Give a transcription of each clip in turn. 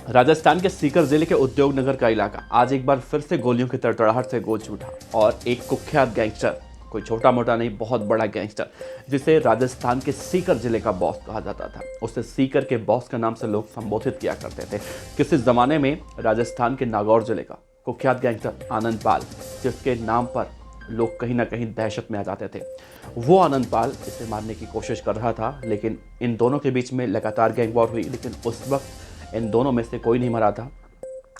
राजस्थान के सीकर जिले के उद्योग नगर का इलाका आज एक बार फिर से गोलियों की तड़तड़ाहट से गूंज उठा और एक कुख्यात गैंगस्टर, कोई छोटा मोटा नहीं, बहुत बड़ा गैंगस्टर, जिसे राजस्थान के सीकर जिले का बॉस कहा जाता था, उसे सीकर के बॉस के नाम से लोग संबोधित किया करते थे। किसी जमाने में राजस्थान के नागौर जिले का कुख्यात गैंगस्टर आनंद पाल, जिसके नाम पर लोग कहीं ना कहीं दहशत में आ जाते थे, वो आनंद पाल इसे मारने की कोशिश कर रहा था। लेकिन इन दोनों के बीच में लगातार गैंग वॉर हुई, लेकिन उस वक्त इन दोनों में से कोई नहीं मरा था।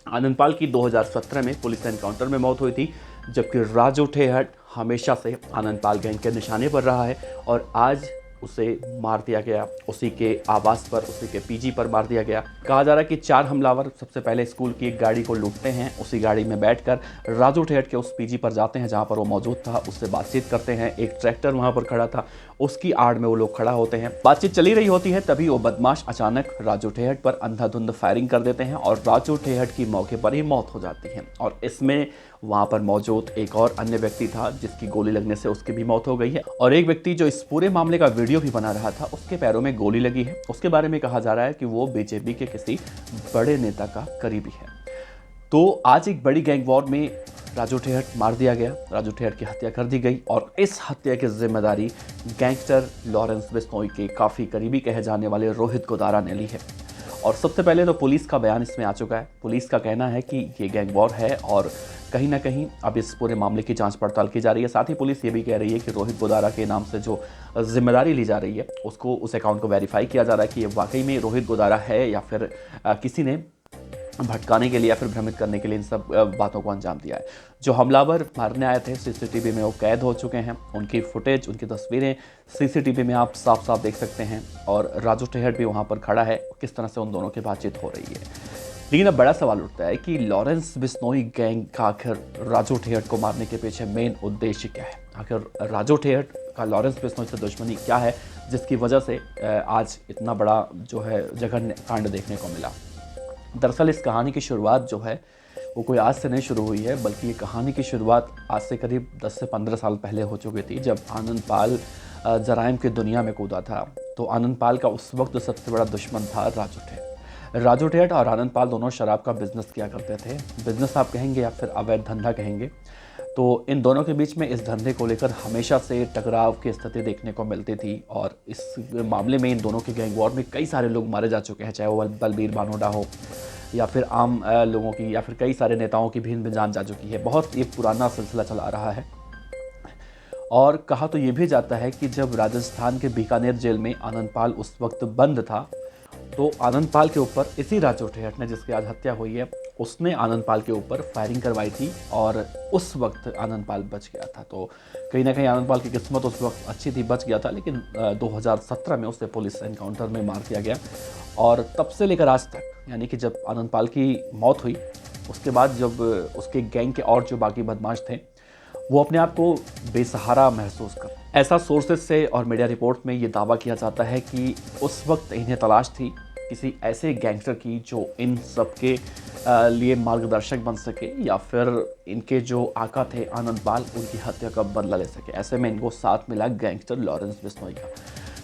आनंदपाल की 2017 में पुलिस एनकाउंटर में मौत हुई थी, जबकि राजू ठेहट हमेशा से आनंदपाल गैंग के निशाने पर रहा है और आज उसे मार दिया गया। उसी के आवास पर, उसी के पीजी पर मार दिया गया। कहा जा रहा है कि 4 हमलावर सबसे पहले स्कूल की एक गाड़ी को लूटते हैं, उसी गाड़ी में बैठकर राजू ठेहट के उस पीजी पर जाते हैं जहां पर वो मौजूद था, उससे बातचीत करते हैं। एक ट्रैक्टर वहां पर खड़ा था, उसकी आड़ में वो लोग खड़ा होते हैं। बातचीत चली रही होती है, तभी वो बदमाश अचानक राजू ठेहट पर अंधाधुंध फायरिंग कर देते हैं और राजू ठेहट की मौके पर ही मौत हो जाती है। और इसमें वहां पर मौजूद एक और अन्य व्यक्ति था जिसकी गोली लगने से उसकी भी मौत हो गई है, और एक व्यक्ति जो इस पूरे मामले का वीडियो भी बना रहा था, उसके पैरों में गोली लगी है। उसके बारे में कहा जा रहा है कि वो बीजेपी के किसी बड़े नेता का करीबी है। तो आज एक बड़ी गैंग वॉर में राजू ठेहट मार दिया गया, राजू ठेहट की हत्या कर दी गई और इस हत्या की जिम्मेदारी गैंगस्टर लॉरेंस बिश्नोई के काफ़ी करीबी कहे जाने वाले रोहित गोदारा ने ली है। और सबसे पहले तो पुलिस का बयान इसमें आ चुका है। पुलिस का कहना है कि ये गैंग वॉर है और कहीं ना कहीं अब इस पूरे मामले की जांच पड़ताल की जा रही है। साथ ही पुलिस ये भी कह रही है कि रोहित गोदारा के नाम से जो जिम्मेदारी ली जा रही है, उसको, उस अकाउंट को वेरीफाई किया जा रहा है कि ये वाकई में रोहित गोदारा है या फिर किसी ने भटकाने के लिए या फिर भ्रमित करने के लिए इन सब बातों को अंजाम दिया है। जो हमलावर मारने आए थे सीसीटीवी में वो कैद हो चुके हैं, उनकी फुटेज, उनकी तस्वीरें सीसीटीवी में आप साफ साफ देख सकते हैं और राजू ठेहट भी वहाँ पर खड़ा है। किस तरह से उन दोनों की बातचीत हो रही है। लेकिन अब बड़ा सवाल उठता है कि लॉरेंस बिश्नोई गैंग का आखिर राजू ठेहट को मारने के पीछे मेन उद्देश्य क्या है? आखिर राजू ठेहट का लॉरेंस बिश्नोई से दुश्मनी क्या है जिसकी वजह से आज इतना बड़ा जो है जघन्य कांड देखने को मिला? दरअसल इस कहानी की शुरुआत जो है वो कोई आज से नहीं शुरू हुई है, बल्कि ये कहानी की शुरुआत आज से करीब 10 से 15 साल पहले हो चुकी थी, जब आनंद पाल जराइम की दुनिया में कूदा था। तो आनंद पाल का उस वक्त सबसे बड़ा दुश्मन था राजू ठेहट। राजू ठेहट और आनंद पाल दोनों शराब का बिजनेस किया करते थे। बिजनेस आप कहेंगे या फिर अवैध धंधा कहेंगे। तो इन दोनों के बीच में इस धंधे को लेकर हमेशा से टकराव की स्थिति देखने को मिलती थी और इस मामले में इन दोनों के गैंग वॉर में कई सारे लोग मारे जा चुके हैं, चाहे वो बलबीर बानोडा हो या फिर आम लोगों की या फिर कई सारे नेताओं की भी जान जा चुकी है। बहुत ये पुराना सिलसिला चला आ रहा है। और कहा तो ये भी जाता है कि जब राजस्थान के बीकानेर जेल में आनंद पाल उस वक्त बंद था, तो आनंद पाल के ऊपर इसी राजू ठेहट ने, जिसकी आज हत्या हुई है, उसने आनंद पाल के ऊपर फायरिंग करवाई थी और उस वक्त आनंद पाल बच गया था। तो कहीं ना कहीं आनंद पाल की किस्मत उस वक्त अच्छी थी, बच गया था। लेकिन 2017 में उसे पुलिस एनकाउंटर में मार दिया गया और तब से लेकर आज तक, यानी कि जब आनंद पाल की मौत हुई उसके बाद जब उसके गैंग के और जो बाकी बदमाश थे वो अपने आप को बेसहारा महसूस कर, ऐसा सोर्सेज से और मीडिया रिपोर्ट में ये दावा किया जाता है कि उस वक्त इन्हें तलाश थी किसी ऐसे गैंगस्टर की जो इन सब के लिए मार्गदर्शक बन सके या फिर इनके जो आका थे आनंद पाल, उनकी हत्या का बदला ले सके। ऐसे में इनको साथ मिला गैंगस्टर लॉरेंस बिश्नोई का।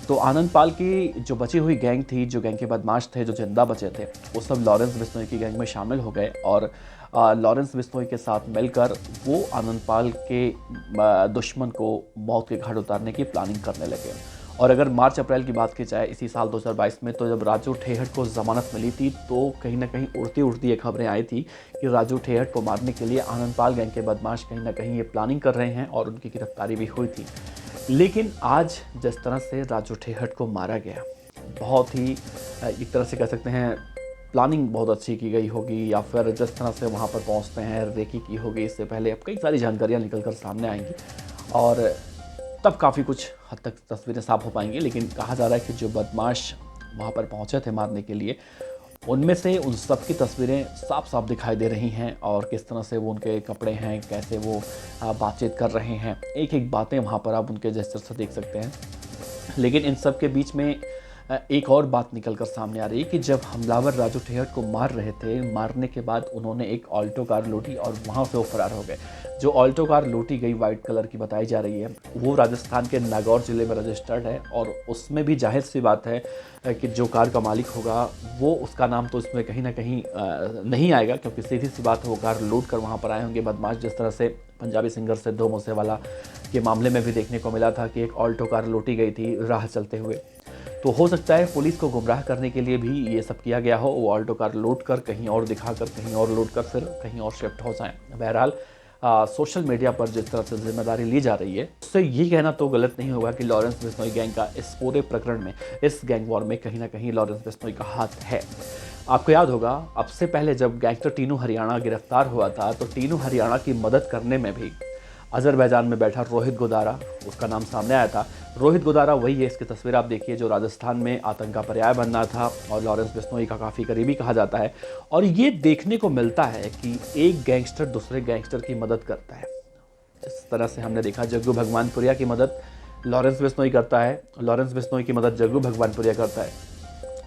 तो आनंद पाल की जो बची हुई गैंग थी, जो गैंग के बदमाश थे, जो जिंदा बचे थे, वो सब लॉरेंस बिश्नोई की गैंग में शामिल हो गए और लॉरेंस बिश्नोई के साथ मिलकर वो आनंद पाल के दुश्मन को मौत के घाट उतारने की प्लानिंग करने लगे। और अगर मार्च अप्रैल की बात की जाए इसी साल 2022 में, तो जब राजू ठेहट को जमानत मिली थी तो कहीं ना कहीं उड़ती उड़ती ये खबरें आई थी कि राजू ठेहट को मारने के लिए आनंद पाल गैंग के बदमाश कहीं ना कहीं ये प्लानिंग कर रहे हैं और उनकी गिरफ्तारी भी हुई थी। लेकिन आज जिस तरह से राजू ठेहट को मारा गया, बहुत ही एक तरह से कह सकते हैं प्लानिंग बहुत अच्छी की गई होगी, या फिर जिस तरह से वहाँ पर पहुँचते हैं रेकी की होगी इससे पहले, अब कई सारी जानकारियाँ निकल कर सामने आएंगी और तब काफ़ी कुछ हद तक तस्वीरें साफ हो पाएंगी। लेकिन कहा जा रहा है कि जो बदमाश वहाँ पर पहुँचे थे मारने के लिए, उनमें से उन सब की तस्वीरें साफ साफ दिखाई दे रही हैं और किस तरह से वो उनके कपड़े हैं, कैसे वो बातचीत कर रहे हैं, एक एक बातें वहाँ पर आप उनके जेस्चर से देख सकते हैं। लेकिन इन सब के बीच में एक और बात निकल कर सामने आ रही है कि जब हमलावर राजू ठेहट को मार रहे थे, मारने के बाद उन्होंने एक ऑल्टो कार लूटी और वहाँ से वो फरार हो गए। जो ऑल्टो कार लूटी गई वाइट कलर की बताई जा रही है, वो राजस्थान के नागौर ज़िले में रजिस्टर्ड है और उसमें भी जाहिर सी बात है कि जो कार का मालिक होगा वो उसका नाम तो इसमें कहीं ना कहीं नहीं आएगा, क्योंकि सीधी सी बात है वो कार लूट कर वहाँ पर आए होंगे बदमाश। जिस तरह से पंजाबी सिंगर सिद्धू मूसेवाला के मामले में भी देखने को मिला था कि एक ऑल्टो कार लूटी गई थी राह चलते हुए। तो हो सकता है पुलिस को गुमराह करने के लिए भी ये सब किया गया हो, वो ऑल्टो कार लूट कर कहीं और दिखाकर कहीं और लूट कर फिर कहीं और शिफ्ट हो जाएं। बहरहाल सोशल मीडिया पर जिस तरह से जिम्मेदारी ली जा रही है, उससे ये कहना तो गलत नहीं होगा कि लॉरेंस बिश्नोई गैंग का इस पूरे प्रकरण में, इस गैंग वॉर में कहीं ना कहीं लॉरेंस बिश्नोई का हाथ है। आपको याद होगा, अब से पहले जब गैंगस्टर टीनू हरियाणा गिरफ्तार हुआ था तो टीनू हरियाणा की मदद करने में भी अजरबैजान में बैठा रोहित गोदारा, उसका नाम सामने आया था। रोहित गोदारा वही है, इसकी तस्वीर आप देखिए, जो राजस्थान में आतंक का पर्याय बनना था और लॉरेंस बिश्नोई का काफ़ी करीबी कहा जाता है। और ये देखने को मिलता है कि एक गैंगस्टर दूसरे गैंगस्टर की मदद करता है। जिस तरह से हमने देखा जग्गू भगवानपुरिया की मदद लॉरेंस बिश्नोई करता है, लॉरेंस बिश्नोई की मदद जग्गू भगवानपुरिया करता है,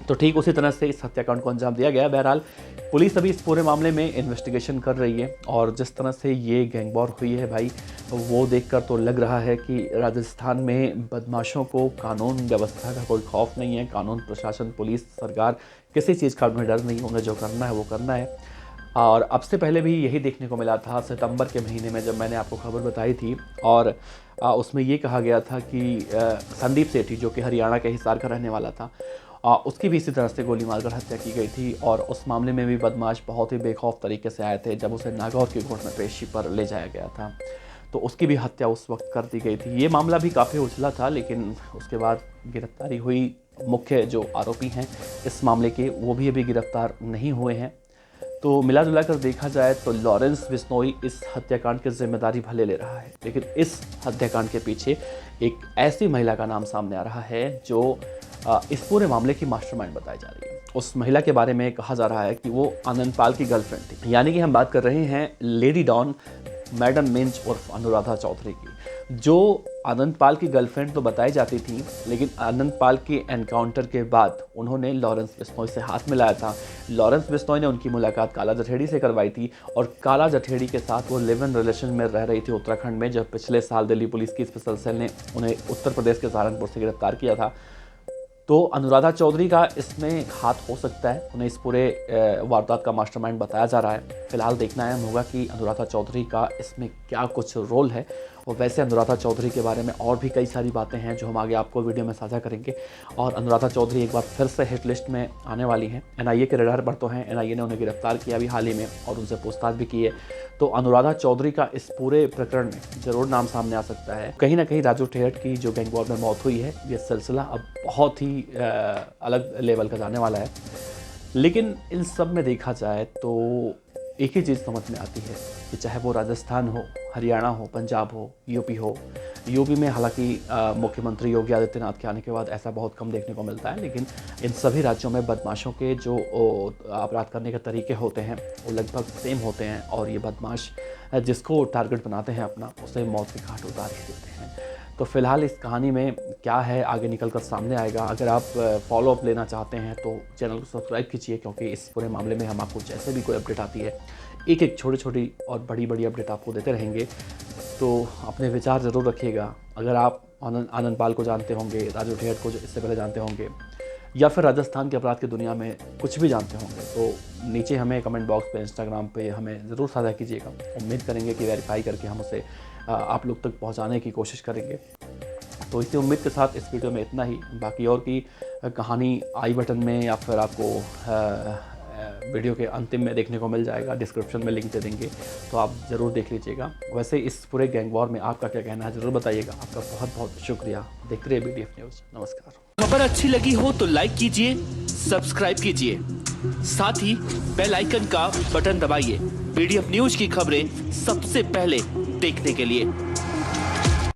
तो ठीक उसी तरह से इस हत्याकांड को अंजाम दिया गया। बहरहाल पुलिस अभी इस पूरे मामले में इन्वेस्टिगेशन कर रही है और जिस तरह से ये गैंग वॉर हुई है भाई, वो देखकर तो लग रहा है कि राजस्थान में बदमाशों को कानून व्यवस्था का कोई खौफ नहीं है। कानून प्रशासन, पुलिस, सरकार, किसी चीज़ का उन्हें डर नहीं होगा। जो करना है वो करना है। और अब से पहले भी यही देखने को मिला था सितंबर के महीने में, जब मैंने आपको खबर बताई थी और उसमें ये कहा गया था कि संदीप सेठी, जो कि हरियाणा के हिसार का रहने वाला था, उसकी भी इसी तरह से गोली मारकर हत्या की गई थी। और उस मामले में भी बदमाश बहुत ही बेखौफ तरीके से आए थे जब उसे नागौर की कोर्ट में पेशी पर ले जाया गया था, तो उसकी भी हत्या उस वक्त कर दी गई थी। ये मामला भी काफ़ी उछला था, लेकिन उसके बाद गिरफ्तारी हुई। मुख्य जो आरोपी हैं इस मामले के, वो भी अभी गिरफ्तार नहीं हुए हैं। तो मिला जुला कर देखा जाए तो लॉरेंस बिश्नोई इस हत्याकांड की जिम्मेदारी भले ले रहा है, लेकिन इस हत्याकांड के पीछे एक ऐसी महिला का नाम सामने आ रहा है जो इस पूरे मामले की मास्टरमाइंड बताई जा रही है। उस महिला के बारे में कहा जा रहा है कि वो आनंदपाल की गर्लफ्रेंड थी। यानी कि हम बात कर रहे हैं लेडी डॉन मैडम मिंज उर्फ अनुराधा चौधरी की, जो आनंदपाल की गर्लफ्रेंड तो बताई जाती थी, लेकिन आनंदपाल के एनकाउंटर के बाद उन्होंने लॉरेंस बिश्नोई से हाथ मिलाया था। लॉरेंस बिश्नोई ने उनकी मुलाकात काला जठेड़ी से करवाई थी और काला जठेड़ी के साथ वो लिव इन रिलेशन में रह रही थी उत्तराखंड में, जब पिछले साल दिल्ली पुलिस की स्पेशल सेल ने उन्हें उत्तर प्रदेश के सहारनपुर से गिरफ्तार किया था। तो अनुराधा चौधरी का इसमें हाथ हो सकता है, उन्हें इस पूरे वारदात का मास्टरमाइंड बताया जा रहा है। फिलहाल देखना अहम होगा कि अनुराधा चौधरी का इसमें क्या कुछ रोल है। और वैसे अनुराधा चौधरी के बारे में और भी कई सारी बातें हैं जो हम आगे आपको वीडियो में साझा करेंगे। और अनुराधा चौधरी एक बार फिर से हिट लिस्ट में आने वाली हैं। एनआईए के रडार पर तो हैं, एनआईए ने उन्हें गिरफ्तार किया अभी हाल ही में और उनसे पूछताछ भी की है। तो अनुराधा चौधरी का इस पूरे प्रकरण में ज़रूर नाम सामने आ सकता है। कहीं ना कहीं राजू ठेहट की जो गैंग वॉर में मौत हुई है, ये सिलसिला अब बहुत ही अलग लेवल का जाने वाला है। लेकिन इन सब में देखा जाए तो एक ही चीज़ समझ में आती है कि चाहे वो राजस्थान हो, हरियाणा हो, पंजाब हो, यूपी हो। यूपी में हालांकि मुख्यमंत्री योगी आदित्यनाथ के आने के बाद ऐसा बहुत कम देखने को मिलता है, लेकिन इन सभी राज्यों में बदमाशों के जो अपराध करने के तरीके होते हैं वो लगभग सेम होते हैं। और ये बदमाश जिसको टारगेट बनाते हैं अपना, उसे मौत के घाट उतार ही देते हैं। तो फिलहाल इस कहानी में क्या है आगे निकल कर सामने आएगा। अगर आप फॉलो अप लेना चाहते हैं तो चैनल को सब्सक्राइब कीजिए, क्योंकि इस पूरे मामले में हम आपको जैसे भी कोई अपडेट आती है, एक एक छोटी छोटी और बड़ी बड़ी अपडेट आपको देते रहेंगे। तो अपने विचार ज़रूर रखिएगा। अगर आप आनंदपाल को जानते होंगे, राजू ठेहट को इससे पहले जानते होंगे, या फिर राजस्थान के अपराध की दुनिया में कुछ भी जानते होंगे, तो नीचे हमें कमेंट बॉक्स पे, इंस्टाग्राम पे हमें ज़रूर साझा कीजिएगा। उम्मीद करेंगे कि वेरीफाई करके हम उसे आप लोग तक पहुंचाने की कोशिश करेंगे। तो इसी उम्मीद के साथ इस वीडियो में इतना ही। बाकी और की कहानी आई बटन में या फिर आपको वीडियो के अंतिम में देखने को मिल जाएगा, डिस्क्रिप्शन में लिंक दे देंगे, तो आप ज़रूर देख लीजिएगा। वैसे इस पूरे गैंग वॉर में आपका क्या कहना है ज़रूर बताइएगा। आपका बहुत बहुत शुक्रिया। देखते रहिए BDF न्यूज़। नमस्कार। खबर अच्छी लगी हो तो लाइक कीजिए, सब्सक्राइब कीजिए, साथ ही बेल आइकन का बटन दबाइए BDF न्यूज़ की खबरें सबसे पहले देखने के लिए।